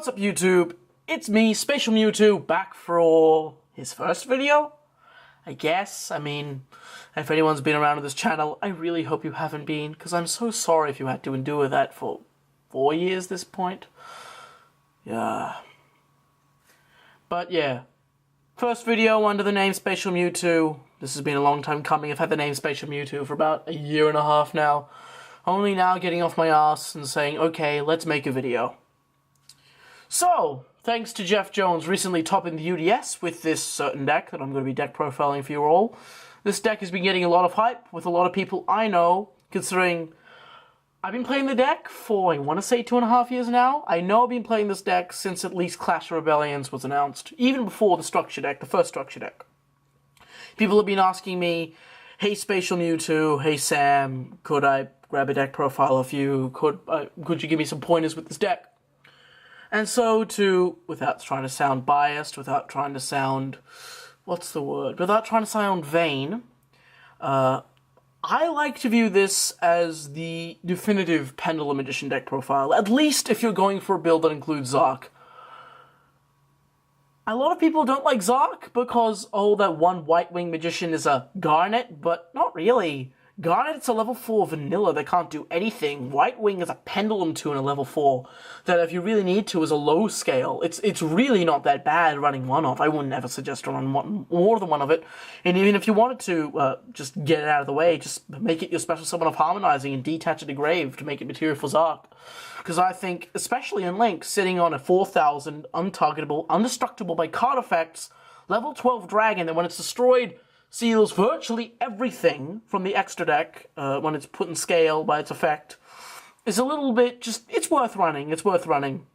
What's up, YouTube? It's me, Spatial Mewtwo, back for his first video, I guess. I mean, if anyone's been around on this channel, I really hope you haven't been, because I'm so sorry if you had to endure that for 4 years at this point. Yeah. But yeah, first video under the name Spatial Mewtwo. This has been a long time coming. I've had the name Spatial Mewtwo for about a year and a half now. Only now getting off my ass and saying, okay, let's make a video. So, thanks to Jeff Jones recently topping the UDS with this certain deck that I'm going to be deck profiling for you all. This deck has been getting a lot of hype with a lot of people I know, considering I've been playing the deck for, I want to say, 2.5 years now. I know I've been playing this deck since at least Clash of Rebellions was announced, even before the structure deck, the first structure deck. People have been asking me, hey Spatial Mewtwo, hey Sam, could I grab a deck profile of you? Could you give me some pointers with this deck? And so without trying to sound biased, without trying to sound, without trying to sound vain, I like to view this as the definitive Pendulum Edition deck profile, at least if you're going for a build that includes Zark. A lot of people don't like Zark because, oh, that one White Wing Magician is a Garnet, but not really. Garnet's a level 4 vanilla that can't do anything. White Wing is a Pendulum 2 in a level 4 that if you really need to is a low scale. It's really not that bad running one off. I wouldn't ever suggest to run more than one of it. And even if you wanted to just get it out of the way, just make it your special summon of Harmonizing and detach it to Grave to make it material for Zark. Because I think, especially in Link, sitting on a 4,000 untargetable, indestructible by card effects, level 12 dragon that when it's destroyed seals virtually everything from the extra deck when it's put in scale by its effect, is a little bit just, it's worth running.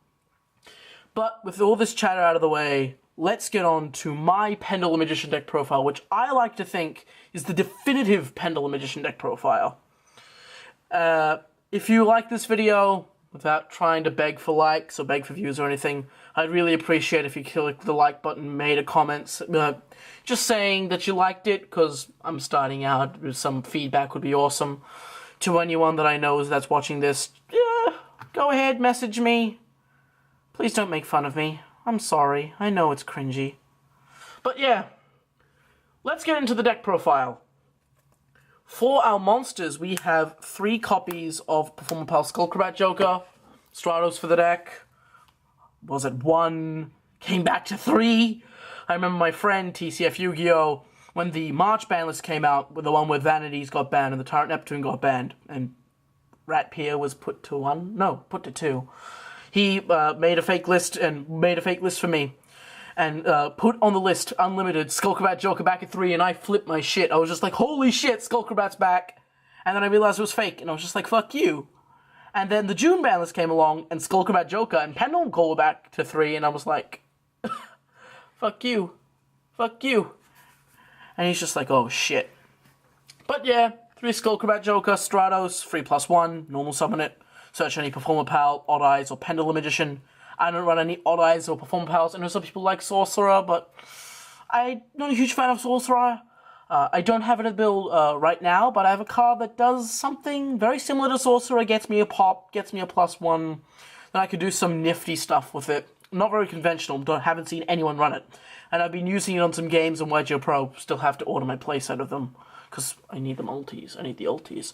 But with all this chatter out of the way, let's get on to my Pendulum Magician deck profile, which I like to think is the definitive Pendulum Magician deck profile. If you like this video, without trying to beg for likes or beg for views or anything, I'd really appreciate if you click the like button, made a comment, just saying that you liked it, because I'm starting out, some feedback would be awesome. To anyone that I know that's watching this, yeah, go ahead, message me. Please don't make fun of me. I'm sorry, I know it's cringy. But yeah, let's get into the deck profile. For our monsters, we have 3 copies of Performer Pals Skullcrobat Joker, Stratos for the deck. Was it 1? Came back to 3. I remember my friend TCF Yu-Gi-Oh! When the March Banlist came out, with the one where Vanities got banned and the Tyrant Neptune got banned, and Rat Pier was put to 1? No, put to 2. He made a fake list for me. And put on the list, unlimited, Skullcrobat Joker back at 3, and I flipped my shit. I was just like, holy shit, Skullcrobat's back. And then I realized it was fake, and I was just like, fuck you. And then the June Banlist came along, and Skullcrobat Joker and Pendulum called back to 3, and I was like, fuck you. Fuck you. And he's just like, oh shit. But yeah, 3 Skullcrobat Joker, Stratos, 3+1, normal summon it, search any Performer Pal, Odd Eyes, or Pendulum Magician. I don't run any Odd Eyes or Performer Pals. I know some people like Sorcerer, but I'm not a huge fan of Sorcerer. I don't have it in the build right now, but I have a card that does something very similar to Sorcerer, gets me a pop, gets me a +1, then I could do some nifty stuff with it. Not very conventional, haven't seen anyone run it. And I've been using it on some games on YGO Pro, still have to order my playset of them, because I need them ulties, I need the ulties.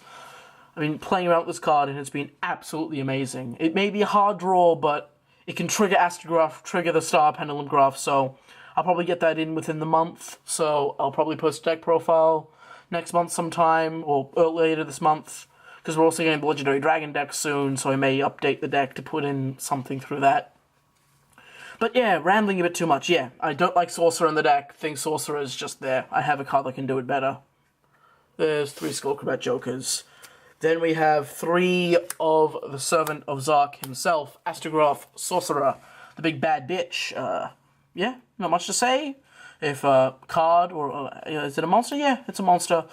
I've been playing around with this card, and it's been absolutely amazing. It may be a hard draw, but it can trigger Astrograph, trigger the Star Pendulum Graph, so I'll probably get that in within the month, so I'll probably post a deck profile next month sometime, or later this month, because we're also getting the Legendary Dragon deck soon, so I may update the deck to put in something through that. But yeah, rambling a bit too much, yeah, I don't like Sorcerer in the deck, think Sorcerer is just there, I have a card that can do it better. There's 3 Skullcrobat Jokers. Then we have 3 of the Servant of Zark himself, Astrograph Sorcerer, the big bad bitch. Yeah, not much to say. If a card, or is it a monster? Yeah, it's a monster.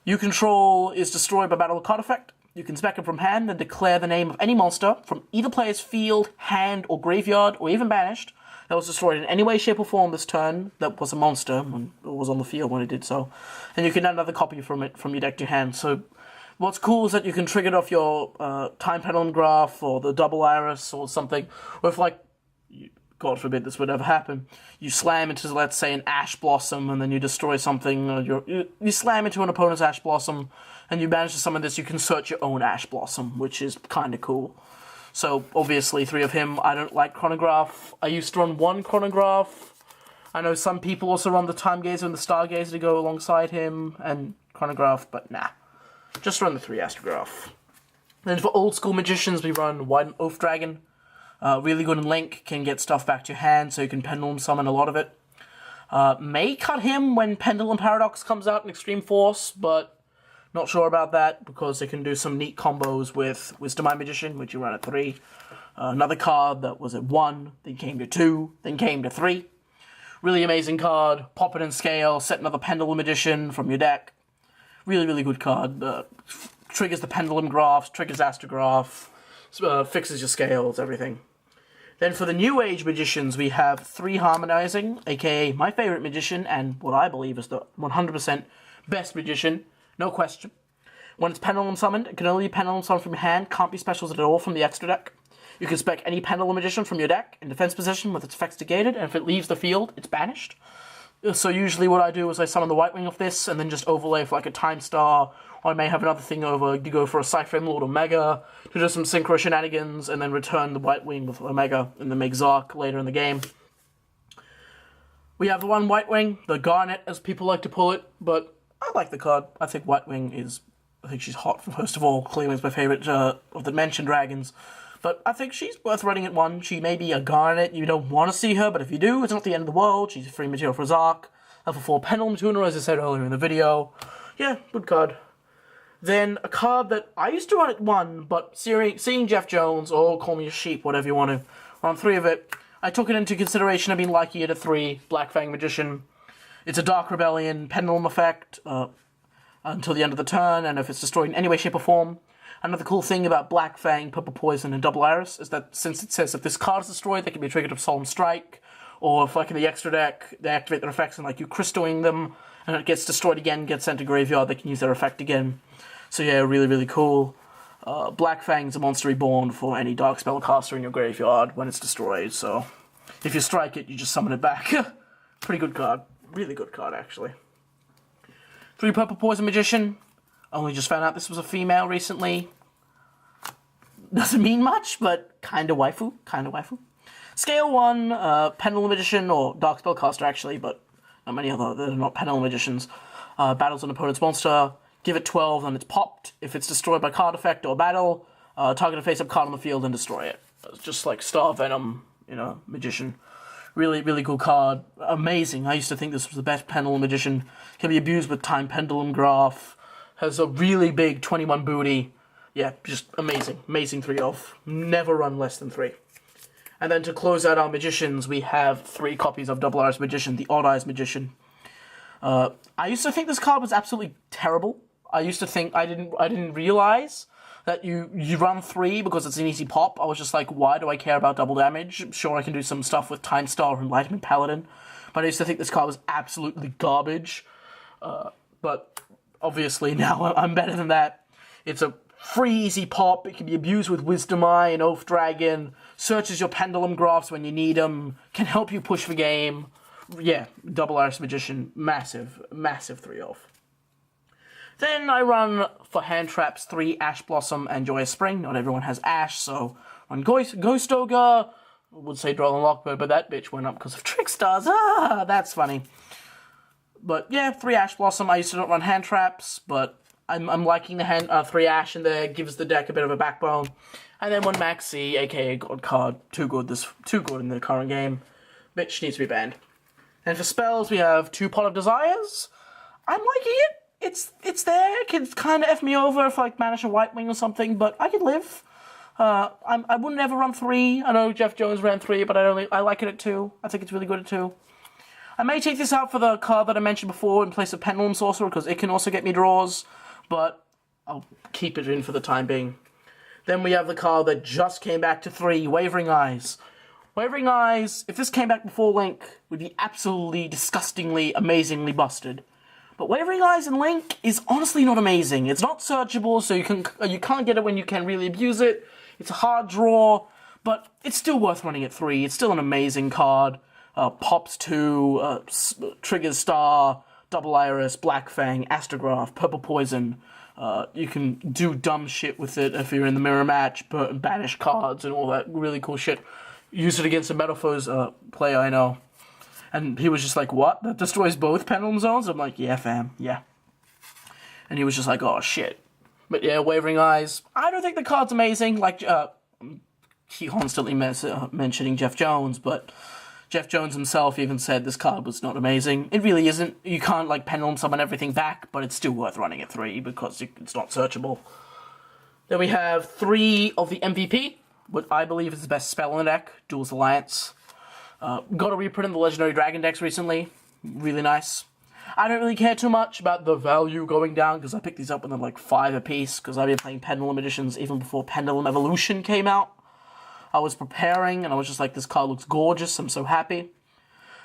You control is destroyed by battle card effect. You can spec it from hand and declare the name of any monster from either player's field, hand, or graveyard, or even banished, that was destroyed in any way, shape, or form this turn that was a monster, when it was on the field when it did so. And you can add another copy from it from your deck to hand. So what's cool is that you can trigger it off your Time Pendulum Graph or the Double Iris or something with like God forbid this would ever happen, you slam into, let's say, an Ash Blossom, and then you destroy something, or you slam into an opponent's Ash Blossom, and you manage to summon this, you can search your own Ash Blossom, which is kind of cool. So, obviously, 3 of him. I don't like Chronograph. I used to run 1 Chronograph. I know some people also run the Time Gazer and the Stargazer to go alongside him, and Chronograph, but nah. Just run the 3 Astrograph. Then for old school magicians, we run White Oath Dragon. Really good in Link, can get stuff back to your hand, so you can Pendulum summon a lot of it. May cut him when Pendulum Paradox comes out in Extreme Force, but not sure about that, because they can do some neat combos with Wisdom Eye Magician, which you run at 3. Another card that was at 1, then came to 2, then came to 3. Really amazing card, pop it in scale, set another Pendulum Magician from your deck. Really, really good card. Triggers the Pendulum Graphs, triggers Astrograph, fixes your scales, everything. Then for the New Age Magicians, we have 3 Harmonizing, aka my favorite magician, and what I believe is the 100% best magician, no question. When it's Pendulum summoned, it can only be Pendulum summoned from your hand, can't be specials at all from the extra deck. You can spec any Pendulum Magician from your deck in defense position with its effects negated, and if it leaves the field, it's banished. So usually what I do is I summon the White Wing of this, and then just overlay for like a Time Star, or I may have another thing over, you go for a Cyframe Lord Omega, to do some Synchro shenanigans, and then return the White Wing with Omega, and then make Zark later in the game. We have the one White Wing, the Garnet as people like to pull it, but I like the card. I think White Wing is, I think she's hot, first of all, clearly it's my favourite of the mentioned dragons. But I think she's worth running at 1. She may be a Garnet, you don't want to see her, but if you do, it's not the end of the world. She's a free material for Zark. Level 4 Pendulum Tuner, as I said earlier in the video. Yeah, good card. Then a card that I used to run at 1, but seeing Jeff Jones, or call me a sheep, whatever you want to, run 3 of it, I took it into consideration. I've been liking it at 3, Black Fang Magician. It's a Dark Rebellion Pendulum effect until the end of the turn, and if it's destroyed in any way, shape, or form. Another cool thing about Black Fang, Purple Poison, and Double Iris is that since it says if this card is destroyed, they can be triggered of Solemn Strike, or if like in the extra deck, they activate their effects and like you crystalling them, and it gets destroyed again, gets sent to graveyard, they can use their effect again. So yeah, really, really cool. Black Fang's a monster reborn for any Dark Spellcaster in your graveyard when it's destroyed, so if you strike it, you just summon it back. Pretty good card. Really good card, actually. 3 Purple Poison Magician. Only just found out this was a female recently. Doesn't mean much, but kinda waifu. Kinda waifu. Scale 1, Pendulum Magician, or Dark Spellcaster actually, but not many other, they're not Pendulum Magicians. Battles an opponent's monster. Give it 12, and it's popped. If it's destroyed by card effect or battle, target a face-up card on the field and destroy it. It's just like Star Venom, Magician. Really, really cool card. Amazing. I used to think this was the best Pendulum Magician. Can be abused with Time Pendulum Graph. Has a really big 21 booty. Yeah, just amazing. Amazing 3 off. Never run less than 3. And then to close out our Magicians, we have 3 copies of Double Iris Magician, the Odd Eyes Magician. I used to think this card was absolutely terrible. I used to think, I didn't realize that you run 3 because it's an easy pop. I was just like, why do I care about double damage? Sure, I can do some stuff with Time Star and Enlightenment Paladin, but I used to think this card was absolutely garbage. But obviously now I'm better than that. It's a free easy pop. It can be abused with Wisdom Eye and Oath Dragon. Searches your Pendulum Graphs when you need them. Can help you push the game. Yeah, Double Iris Magician, massive, massive 3 off. Then I run, for hand traps, 3 Ash Blossom and Joyous Spring. Not everyone has Ash, so run Ghost Ogre. I would say Droll and Lockbird, but that bitch went up because of Trickstars. Ah, that's funny. But yeah, 3 Ash Blossom. I used to not run hand traps, but I'm liking the 3 Ash in there. Gives the deck a bit of a backbone. And then 1 Maxi, aka God card. Too good in the current game. Bitch needs to be banned. And for spells, we have 2 Pot of Desires. I'm liking it. It's there. It can kind of F me over if I manage a White Wing or something, but I could live. I wouldn't ever run 3. I know Jeff Jones ran 3, but I like it at 2. I think it's really good at 2. I may take this out for the card that I mentioned before in place of Pendulum Sorcerer, because it can also get me draws, but I'll keep it in for the time being. Then we have the card that just came back to 3, Wavering Eyes. Wavering Eyes, if this came back before Link, would be absolutely, disgustingly, amazingly busted. But Wavering Eyes in Link is honestly not amazing. It's not searchable, so you can't get it when you can really abuse it. It's a hard draw, But it's still worth running at 3. It's still an amazing card. Pops 2, triggers Star, Double Iris, Black Fang, Astrograph, Purple Poison. You can do dumb shit with it if you're in the mirror match, banish cards and all that really cool shit. Use it against a Metalfoes player I know. And he was just like, what? That destroys both Pendulum Zones? I'm like, yeah, fam, yeah. And he was just like, oh, shit. But yeah, Wavering Eyes. I don't think the card's amazing. Like, he constantly mentioning Jeff Jones, but Jeff Jones himself even said this card was not amazing. It really isn't. You can't, like, Pendulum summon everything back, but it's still worth running at 3 because it's not searchable. Then we have 3 of the MVP, what I believe is the best spell in the deck, Duel's Alliance. Got a reprint in the Legendary Dragon decks recently. Really nice. I don't really care too much about the value going down, because I picked these up when they're like 5 apiece, because I've been playing Pendulum editions even before Pendulum Evolution came out. I was preparing, and I was just like, this card looks gorgeous, I'm so happy.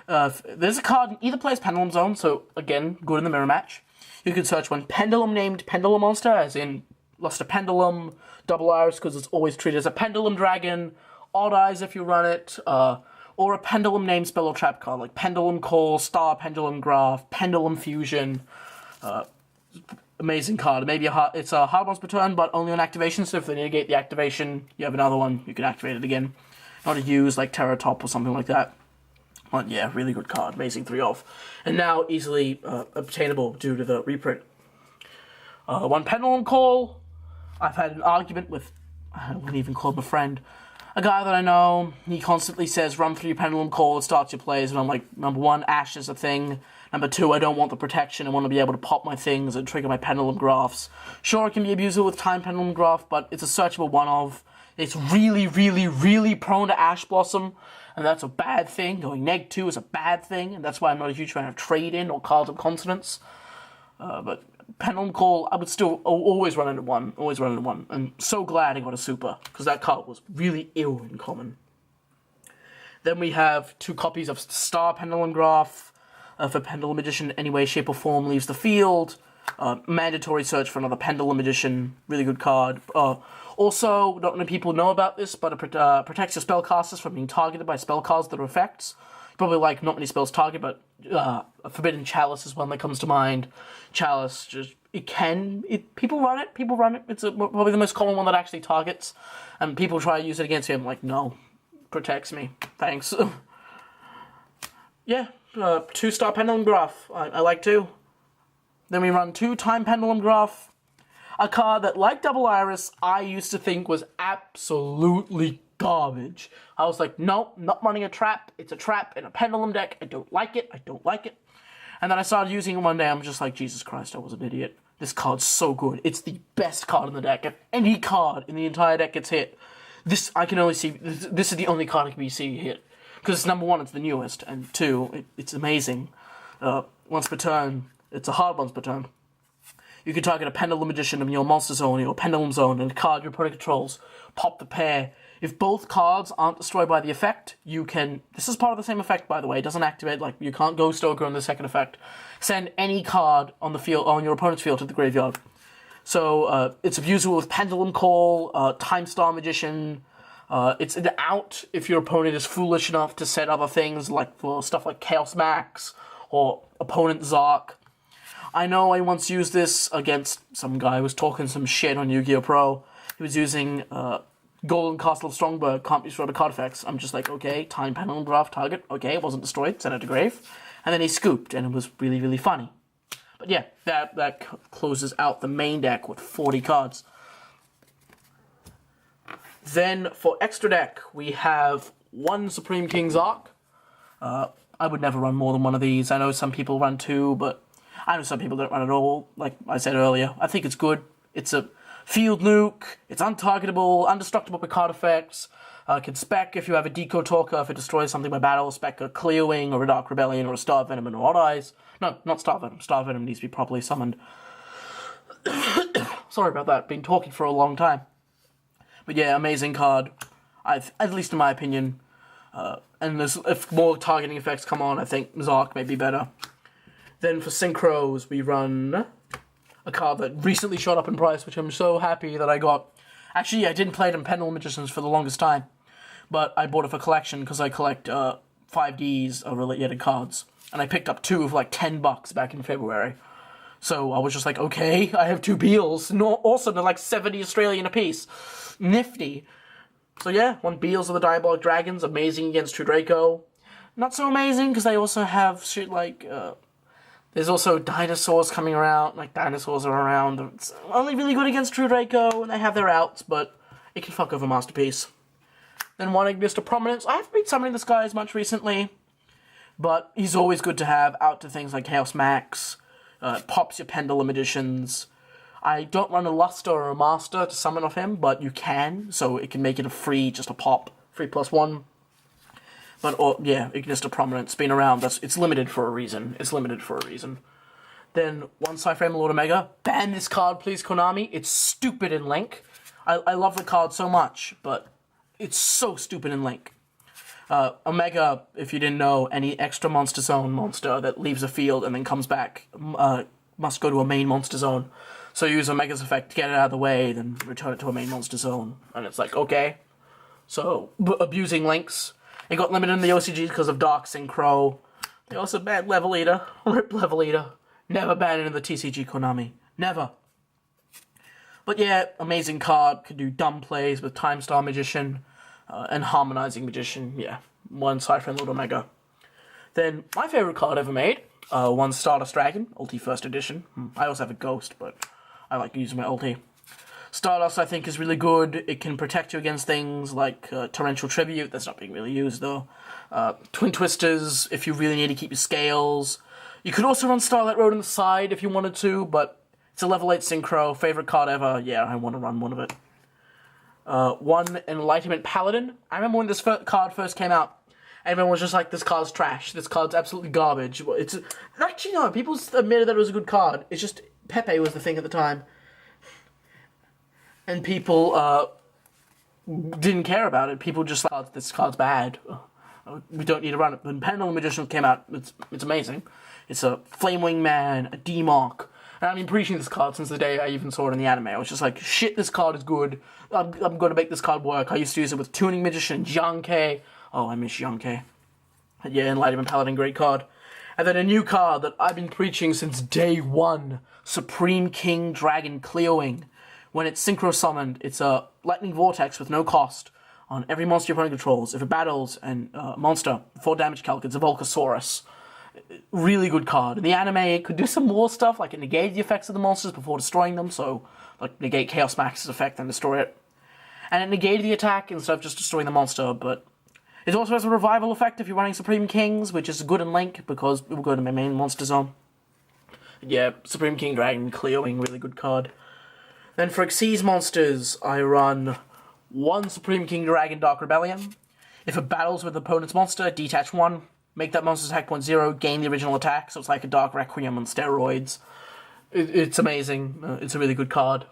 There's a card in either player's Pendulum Zone, so again, good in the mirror match. You can search one Pendulum named Pendulum monster, as in Luster Pendulum, Double Iris, because it's always treated as a Pendulum Dragon, Odd Eyes if you run it, or a Pendulum named spell or trap card, like Pendulum Call, Star Pendulum Graph, Pendulum Fusion. Amazing card. Maybe it's a hard once per turn, but only on activation, so if they negate the activation, you have another one, you can activate it again. Not to use like Terra Top or something like that. But yeah, really good card. Amazing 3-off. And now easily obtainable due to the reprint. One Pendulum Call. I've had an argument with, I wouldn't even call him a friend, a guy that I know. He constantly says, run 3 Pendulum Call, it starts your plays, and I'm like, number 1, Ash is a thing. Number 2, I don't want the protection, I want to be able to pop my things and trigger my Pendulum Graphs. Sure, it can be abusable with Time Pendulum Graph, but it's a searchable one-of. It's really, really, really prone to Ash Blossom, and that's a bad thing. Going -2 is a bad thing, and that's why I'm not a huge fan of Trade-In or Cards of Consonance. But Pendulum Call, I would still always run it at 1. Always run it at 1. I'm so glad I got a super, because that card was really ill in common. Then we have 2 copies of Star Pendulum Graph. For Pendulum Edition, any way, shape, or form leaves the field. Mandatory search for another Pendulum Edition. Really good card. Also, not many people know about this, but it protects your spellcasters from being targeted by spell cards that are effects. Probably like not many spells target, but Forbidden Chalice is one that comes to mind. Chalice, just people run it. It's probably the most common one that actually targets, and people try to use it against him. Like, no, protects me. Thanks. Yeah, 2-star Pendulum Graph. I like 2. Then we run 2 Time Pendulum Graph. A card that, like Double Iris, I used to think was absolutely garbage. I was like, nope, not running a trap. It's a trap in a Pendulum deck. I don't like it. And then I started using it one day. I'm just like, Jesus Christ, I was an idiot. This card's so good. It's the best card in the deck. If any card in the entire deck gets hit, this I can only see. This is the only card I can see hit. Because number 1, it's the newest, and 2, it's amazing. Once per turn, it's a hard once per turn. You can target a Pendulum Edition of your Monster Zone or your Pendulum Zone and a card your opponent controls. Pop the pair. If both cards aren't destroyed by the effect, you can... This is part of the same effect, by the way. It doesn't activate, like, you can't Ghost Ogre on the second effect. Send any card on the field, on your opponent's field to the graveyard. So, it's abusable with Pendulum Call, Time Star Magician... it's an out if your opponent is foolish enough to set other things, like for stuff like Chaos Max or Opponent Zark. I know I once used this against some guy who was talking some shit on Yu-Gi-Oh! Pro. He was using Golden Castle of Strongberg, can't be destroyed by card effects. I'm just like, okay, Time Pendulum Graph target, okay, it wasn't destroyed, sent it to grave. And then he scooped, and it was really, really funny. But yeah, that closes out the main deck with 40 cards. Then, for extra deck, we have 1 Supreme King's Arc. I would never run more than 1 of these. I know some people run 2, but I know some people don't run at all. Like I said earlier, I think it's good. It's a field nuke. It's untargetable, indestructible by card effects. Can spec if you have a Deco Talker, if it destroys something by battle. Spec a Clear Wing or a Dark Rebellion or a Star Venom and Odd Eyes. No, not Star Venom. Star Venom needs to be properly summoned. Sorry about that. Been talking for a long time. But yeah, amazing card, at least in my opinion. And if more targeting effects come on, I think Zark may be better. Then for Synchros, we run a card that recently shot up in price, which I'm so happy that I got. Actually, I didn't play it in Pendulum Magicians for the longest time. but I bought it for collection because I collect 5Ds of related cards, and I picked up 2 for like $10 back in February. So I was just like, okay, I have 2 Pls. No, also they're like 70 Australian apiece. Nifty. So yeah, 1 Pls of the Diabolic Dragons, amazing against True Draco. Not so amazing because they also have shit like, there's also dinosaurs coming around, like dinosaurs are around. It's only really good against True Draco, and they have their outs, but it can fuck over Masterpiece. Then 1 Ignis to Prominence. I haven't been summoning this guy as much recently, but he's always good to have out to things like Chaos Max, pops your Pendulum editions. I don't run a Luster or a Master to summon off him, but you can, so it can make it a free, just a pop, 3+1. But, yeah, Ignis to Prominence, been around, it's limited for a reason. It's limited for a reason. Then, 1 Cyframe Lord Omega. Ban this card, please, Konami. It's stupid in Link. I love the card so much, but it's so stupid in Link. Omega, if you didn't know, any extra Monster Zone monster that leaves a field and then comes back must go to a main Monster Zone. So use Omega's effect to get it out of the way, then return it to a main Monster Zone. And it's like, okay. So, abusing Links. It got limited in the OCGs because of Dark Synchro. They also banned Level Eater. Rip Level Eater. Never banned it in the TCG Konami. Never. But yeah, amazing card. Could do dumb plays with Time Star Magician and Harmonizing Magician. Yeah, 1 Cypher and Lord Omega. Then, my favorite card ever made. 1 Stardust Dragon, Ulti First Edition. I also have a Ghost, but I like using my ulti. Stardust, I think, is really good. It can protect you against things like Torrential Tribute. That's not being really used, though. Twin Twisters, if you really need to keep your scales. You could also run Starlight Road on the side if you wanted to, but it's a level 8 Synchro. Favorite card ever. Yeah, I want to run one of it. 1 Enlightenment Paladin. I remember when this card first came out, everyone was just like, this card's trash. This card's absolutely garbage. It's actually, no, people admitted that it was a good card. It's just Pepe was the thing at the time. And people didn't care about it. People just thought, this card's bad. We don't need to run it. When Pendulum Magician came out, it's amazing. It's a Flame Wing Man, a D-Mark. And I've been preaching this card since the day I even saw it in the anime. I was just like, shit, this card is good. I'm going to make this card work. I used to use it with Tuning Magician, Yankee. Oh, I miss Yankee. Yeah, Enlightenment Paladin, great card. And then a new card that I've been preaching since day 1. Supreme King Dragon Clearwing. When it's synchro summoned, it's a Lightning Vortex with no cost on every monster your opponent controls. If it battles and monster, 4 damage calc, it's a Volcasaurus. Really good card. In the anime, it could do some more stuff, like it negated the effects of the monsters before destroying them, so like negate Chaos Max's effect and destroy it. And it negated the attack instead of just destroying the monster, but it also has a revival effect if you're running Supreme Kings, which is good in Link because it will go to my main Monster Zone. Yeah, Supreme King Dragon Clearwing, really good card. Then for Xyz monsters, I run 1 Supreme King Dragon Dark Rebellion. If it battles with the opponent's monster, detach 1, make that monster's attack point 0, gain the original attack, so it's like a Dark Requiem on steroids. It's amazing. It's a really good card.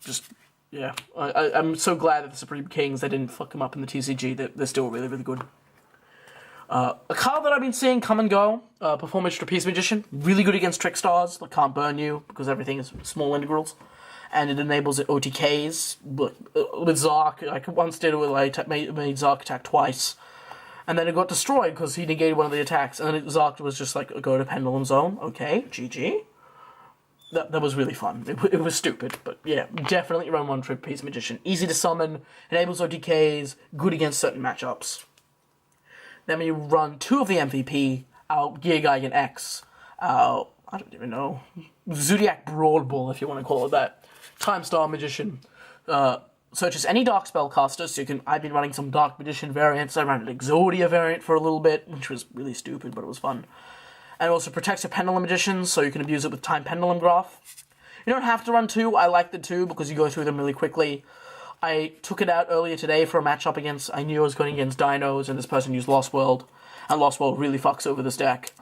Just, yeah. I'm so glad that the Supreme Kings, they didn't fuck them up in the TCG. They're still really, really good. A card that I've been seeing come and go, Performance Trapeze Magician. Really good against Trick Stars that can't burn you because everything is small integrals. And it enables it OTKs with Zark. I once did it with made Zark attack twice. And then it got destroyed because he negated one of the attacks. And then Zark was just like, go to Pendulum Zone. Okay, GG. That was really fun. It was stupid, but yeah, definitely run 1 Trapeze Magician. Easy to summon, enables OTKs, good against certain matchups. Then we run 2 of the MVP, our Gear Geigen X, I don't even know, Zodiac Broadball, if you want to call it that. Time Star Magician. Searches any Dark Spellcaster, so I've been running some Dark Magician variants. I ran an Exodia variant for a little bit, which was really stupid, but it was fun. And it also protects your Pendulum Magicians, so you can abuse it with Time Pendulum Graph. You don't have to run 2, I like the 2, because you go through them really quickly. I took it out earlier today for a matchup against, I knew I was going against Dinos, and this person used Lost World, and Lost World really fucks over this deck.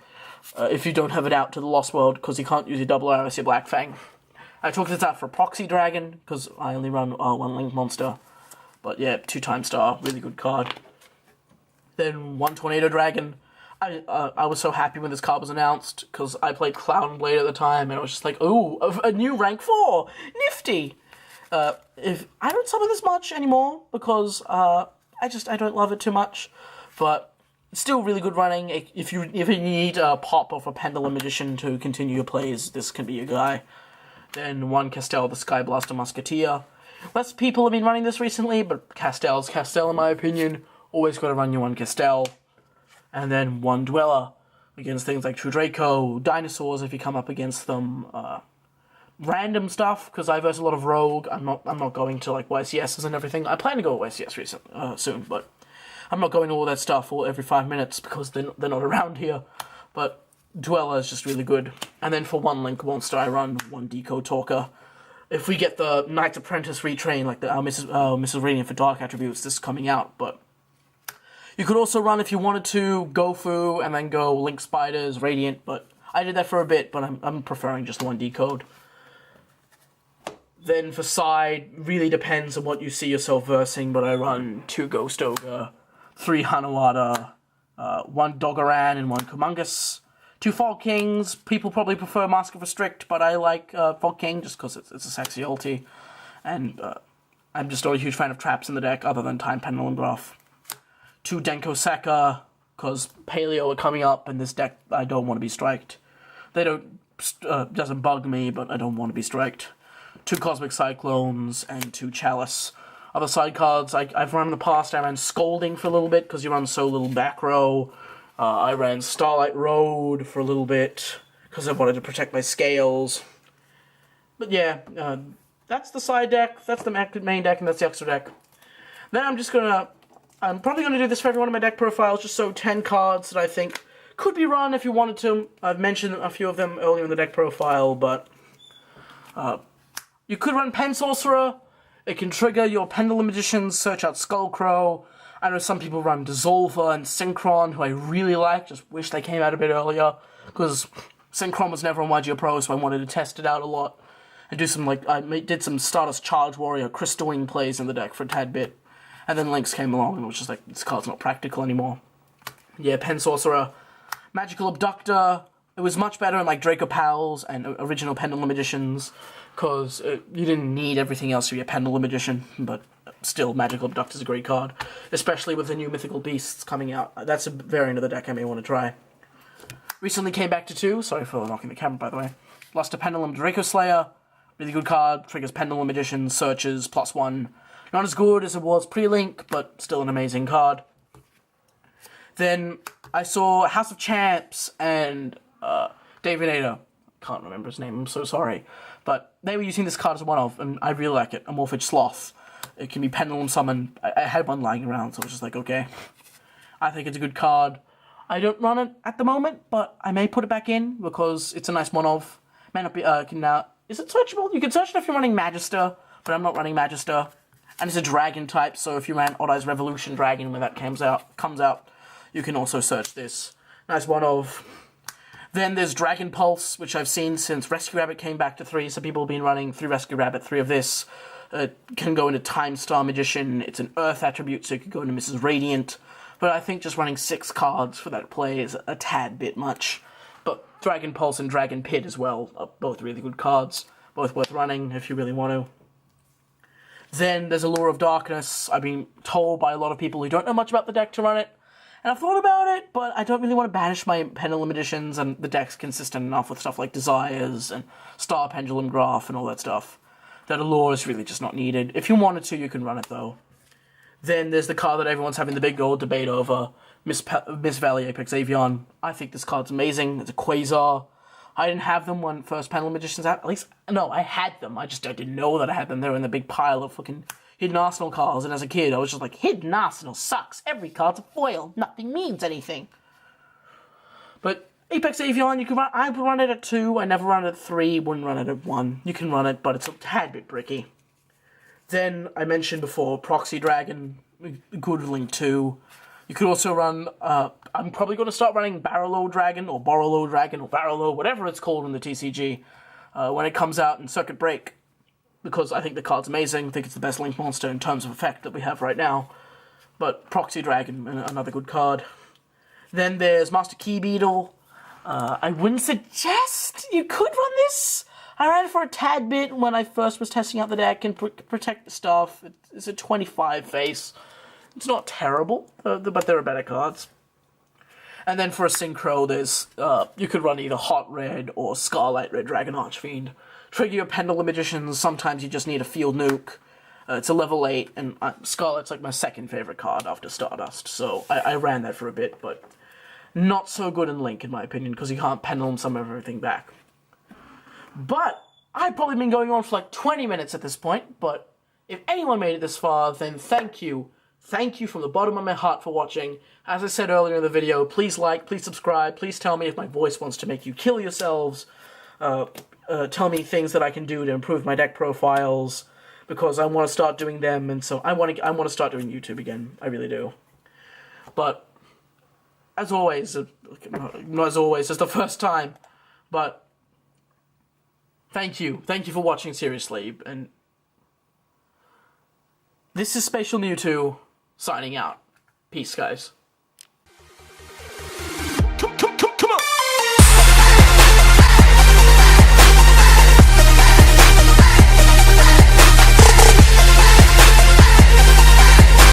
If you don't have it out to the Lost World, because you can't use your double arrows, your Black Fang. I took this out for Proxy Dragon, because I only run 1 Link monster. But yeah, 2 Time Star, really good card. Then 1 Tornado Dragon. I was so happy when this card was announced, because I played Cloud Blade at the time, and I was just like, ooh, a new rank 4! Nifty! If I don't summon this much anymore, because I I don't love it too much, but it's still really good running. If you need a pop of a Pendulum edition to continue your plays, this can be your guy. Then one Castel, the Sky Blaster Musketeer. Less people have been running this recently, but Castel's Castel in my opinion. Always got to run your one Castel. And then one Dweller against things like True Draco, Dinosaurs if you come up against them, random stuff, because I verse a lot of Rogue. I'm not going to like YCSs and everything. I plan to go to YCS soon, but I'm not going to all that stuff every 5 minutes because they're not around here. But Dweller is just really good. And then for one Link monster, I run one Decode Talker. If we get the Knight's Apprentice retrain, like the Mrs. Radiant for Dark attributes, this is coming out, but you could also run, if you wanted to, Gofu and then go Link Spiders, Radiant, but I did that for a bit, but I'm preferring just one Decode. Then for side, really depends on what you see yourself versing, but I run 2 Ghost Ogre, 3 Hanawada, 1 Doggeran and 1 Kumungus, 2 Fog Kings. People probably prefer Mask of Restrict, but I like Fog King just because it's a sexy ulti. And I'm just not a huge fan of traps in the deck other than Time Pendulum Graph. 2 Denko Sekka, because Paleo are coming up, and this deck, I don't want to be striked. They doesn't bug me, but I don't want to be striked. 2 Cosmic Cyclones, and 2 Chalice. Other side cards I've run in the past, I ran Scolding for a little bit, because you run so little back row. I ran Starlight Road for a little bit, because I wanted to protect my scales. But yeah, that's the side deck, that's the main deck, and that's the extra deck. Then I'm probably going to do this for every one of my deck profiles, just so 10 cards that I think could be run if you wanted to. I've mentioned a few of them earlier in the deck profile, but you could run Pen Sorcerer. It can trigger your Pendulum Magicians, search out Skullcrow. I know some people run Dissolver and Synchron, who I really like, just wish they came out a bit earlier, because Synchron was never on YGO Pro, so I wanted to test it out a lot, and do some, I did some Stardust Charge Warrior Crystal Wing plays in the deck for a tad bit. And then Lynx came along and was just like, this card's not practical anymore. Yeah, Pen Sorcerer. Magical Abductor. It was much better in like Draco Pals and original Pendulum editions, because you didn't need everything else to be a Pendulum edition, but still, Magical Abductor's a great card. Especially with the new Mythical Beasts coming out. That's a variant of the deck I may want to try. Recently came back to 2. Sorry for knocking the camera, by the way. Lost a Pendulum Draco Slayer. Really good card. Triggers Pendulum Edition, searches, +1. Not as good as it was pre-Link, but still an amazing card. Then I saw House of Champs and David Nader. Can't remember his name, I'm so sorry. But they were using this card as a one-of, and I really like it. A Morphage Sloth. It can be Pendulum Summon. I had one lying around, so I was just like, okay. I think it's a good card. I don't run it at the moment, but I may put it back in, because it's a nice one-of. May not be, is it searchable? You can search it if you're running Magister, but I'm not running Magister. And it's a dragon type, so if you ran Odd Eyes Revolution Dragon when that comes out, you can also search this. Nice one-of. Then there's Dragon Pulse, which I've seen since Rescue Rabbit came back to 3, so people have been running 3 Rescue Rabbit, 3 of this. It can go into Time Star Magician, it's an Earth attribute, so it could go into Mrs. Radiant. But I think just running 6 cards for that play is a tad bit much. But Dragon Pulse and Dragon Pit as well are both really good cards, both worth running if you really want to. Then there's Allure of Darkness. I've been told by a lot of people who don't know much about the deck to run it. And I've thought about it, but I don't really want to banish my Pendulum editions, and the deck's consistent enough with stuff like Desires and Star Pendulum Graph and all that stuff. That Allure is really just not needed. If you wanted to, you can run it, though. Then there's the card that everyone's having the big old debate over, Miss Valley Apex Avion. I think this card's amazing. It's a Quasar. I didn't have them when first Pendulum Magicians out. At least, no, I had them. I didn't know that I had them. They were in the big pile of fucking Hidden Arsenal cards. And as a kid, I was just like, Hidden Arsenal sucks. Every card's a foil. Nothing means anything. But Apex Avion, you can run. I run it at 2. I never run it at 3. Wouldn't run it at 1. You can run it, but it's a tad bit bricky. Then I mentioned before Proxy Dragon, good Link 2. You could also run, I'm probably going to start running Barrel Dragon, or Borrelo Dragon, or Barrelo, whatever it's called in the TCG, when it comes out in Circuit Break, because I think the card's amazing. I think it's the best Link monster in terms of effect that we have right now. But Proxy Dragon, another good card. Then there's Master Key Beetle. I wouldn't suggest you could run this. I ran it for a tad bit when I first was testing out the deck and protect the stuff. It's a 25 face. It's not terrible, but there are better cards. And then for a synchro, there's you could run either Hot Red or Scarlet Red Dragon Archfiend. Trigger your Pendulum Magicians, sometimes you just need a field nuke. It's a level 8, and Scarlet's like my second favorite card after Stardust, so I ran that for a bit, but not so good in Link, in my opinion, because you can't Pendulum some of everything back. But I've probably been going on for like 20 minutes at this point, but if anyone made it this far, then thank you. Thank you from the bottom of my heart for watching. As I said earlier in the video, please like, please subscribe, please tell me if my voice wants to make you kill yourselves. Tell me things that I can do to improve my deck profiles, because I want to start doing them, and so I want to start doing YouTube again. I really do. But as always, not as always, it's the first time, but thank you for watching, seriously, and this is Spatial Mewtwo signing out. Peace, guys.